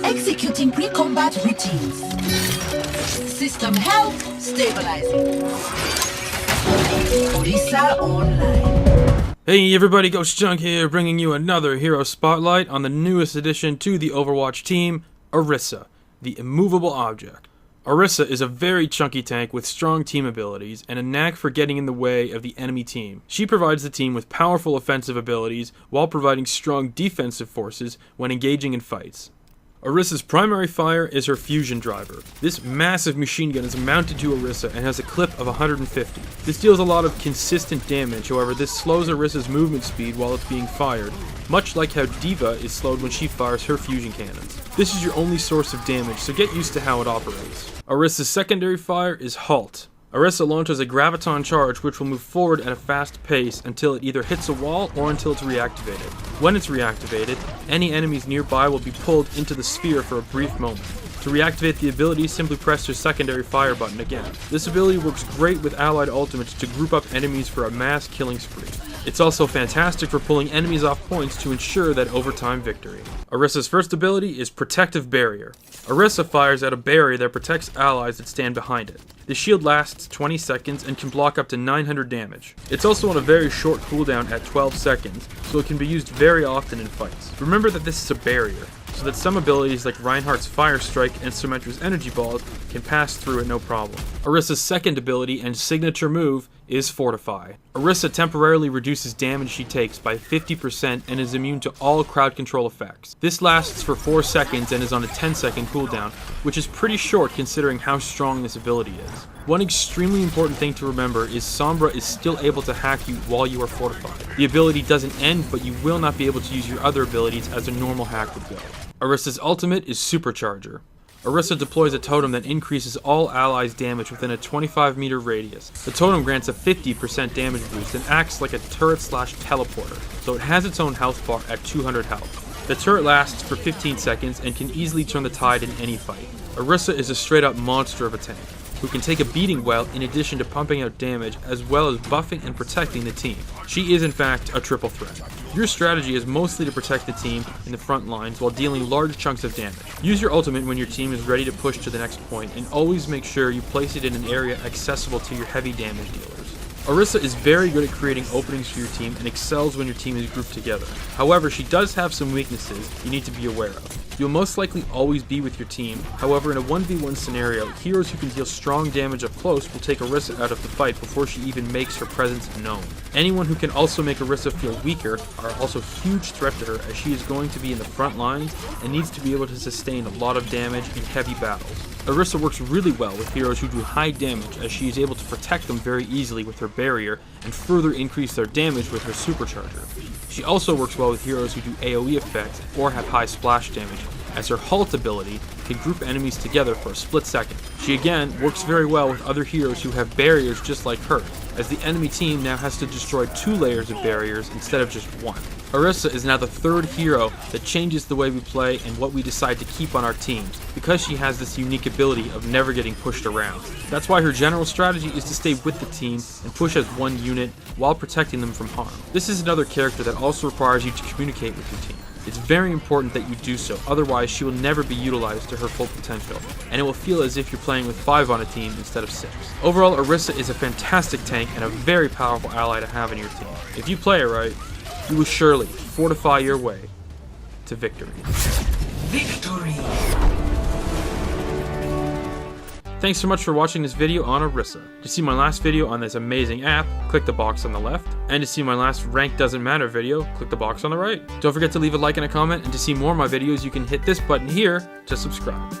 Executing pre-combat routines. System health stabilizing. Arisa online. Hey everybody, GhostJunk here, bringing you another hero spotlight on the newest addition to the Overwatch team, Arisa, the Immovable object. Arisa is a very chunky tank with strong team abilities and a knack for getting in the way of the enemy team. She provides the team with powerful offensive abilities while providing strong defensive forces when engaging in fights. Arisa's primary fire is her fusion driver. This massive machine gun is mounted to Arisa and has a clip of 150. This deals a lot of consistent damage, however this slows Arisa's movement speed while it's being fired, much like how D.Va is slowed when she fires her fusion cannons. This is your only source of damage, so get used to how it operates. Arisa's secondary fire is Halt. Arisa launches a graviton charge which will move forward at a fast pace until it either hits a wall or until it's reactivated. When it's reactivated, any enemies nearby will be pulled into the sphere for a brief moment. To reactivate the ability, simply press your secondary fire button again. This ability works great with allied ultimates to group up enemies for a mass killing spree. It's also fantastic for pulling enemies off points to ensure that overtime victory. Arisa's first ability is Protective Barrier. Arisa fires at a barrier that protects allies that stand behind it. The shield lasts 20 seconds and can block up to 900 damage. It's also on a very short cooldown at 12 seconds, so it can be used very often in fights. Remember that this is a barrier, so that some abilities like Reinhardt's Fire Strike and Symmetra's Energy Balls can pass through it no problem. Arisa's second ability and signature move is Fortify. Arisa temporarily reduces damage she takes by 50% and is immune to all crowd control effects. This lasts for 4 seconds and is on a 10-second cooldown, which is pretty short considering how strong this ability is. One extremely important thing to remember is Sombra is still able to hack you while you are fortified. The ability doesn't end, but you will not be able to use your other abilities as a normal hack would go. Arisa's ultimate is Supercharger. Arisa deploys a totem that increases all allies' damage within a 25-meter radius. The totem grants a 50% damage boost and acts like a turret/teleporter, so it has its own health bar at 200 health. The turret lasts for 15 seconds and can easily turn the tide in any fight. Arisa is a straight-up monster of a tank, who can take a beating well in addition to pumping out damage as well as buffing and protecting the team. She is in fact a triple threat. Your strategy is mostly to protect the team in the front lines while dealing large chunks of damage. Use your ultimate when your team is ready to push to the next point, and always make sure you place it in an area accessible to your heavy damage dealers. Arisa is very good at creating openings for your team and excels when your team is grouped together. However, she does have some weaknesses you need to be aware of. You'll most likely always be with your team, however in a 1v1 scenario, heroes who can deal strong damage up close will take Arisa out of the fight before she even makes her presence known. Anyone who can also make Arisa feel weaker are also a huge threat to her, as she is going to be in the front lines and needs to be able to sustain a lot of damage in heavy battles. Arisa works really well with heroes who do high damage, as she is able to protect them very easily with her barrier and further increase their damage with her supercharger. She also works well with heroes who do AoE effects or have high splash damage, as her Halt ability can group enemies together for a split second. She again works very well with other heroes who have barriers just like her, as the enemy team now has to destroy 2 layers of barriers instead of just 1. Arisa is now the third hero that changes the way we play and what we decide to keep on our teams, because she has this unique ability of never getting pushed around. That's why her general strategy is to stay with the team and push as one unit while protecting them from harm. This is another character that also requires you to communicate with your team. It's very important that you do so, otherwise she will never be utilized to her full potential, and it will feel as if you're playing with 5 on a team instead of 6. Overall, Arisa is a fantastic tank and a very powerful ally to have in your team. If you play it right, you will surely fortify your way to victory. Victory! Thanks so much for watching this video on Arisa. To see my last video on this amazing app, click the box on the left. And to see my last Rank Doesn't Matter video, click the box on the right. Don't forget to leave a like and a comment, and to see more of my videos you can hit this button here to subscribe.